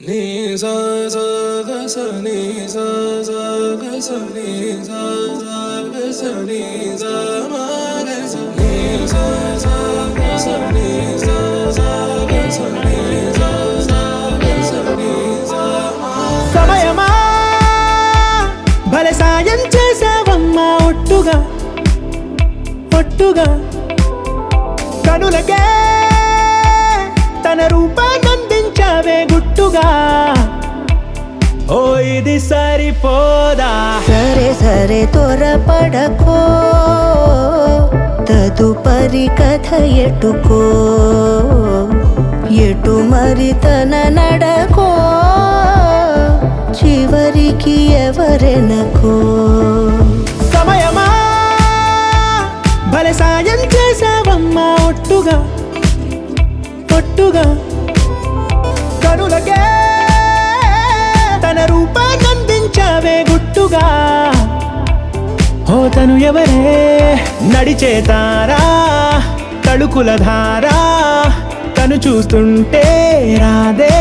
Ni sa sa ga sa ni sa sa ga sa ni sa sa ga sa ni sa ma ga sa ni sa sa ga sa ni sa sa ga sa ni sa sa ga sa ni sa ma సమయమా భలే సాయం చేసావమ్మా ఒట్టుగా ఒట్టుగా కనులకే తన రూపాన్నందించావే గుట్టుగా ఓ ఇది సరిపోదా సరే సరే త్వరపడకో తదుపరి కథ ఎటుకో ఎటు మరి తన నడకో చివరికి ఎవరెనకో సమయమా భలే సాయం చేసావమ్మా ఒట్టుగా ఒట్టుగా కనులకే తన రూపాన్నందించావే గుట్టుగా ఓ తను ఎవరే నడిచే తారా తళుకుల ధారా తను చూస్తుంటే రాదే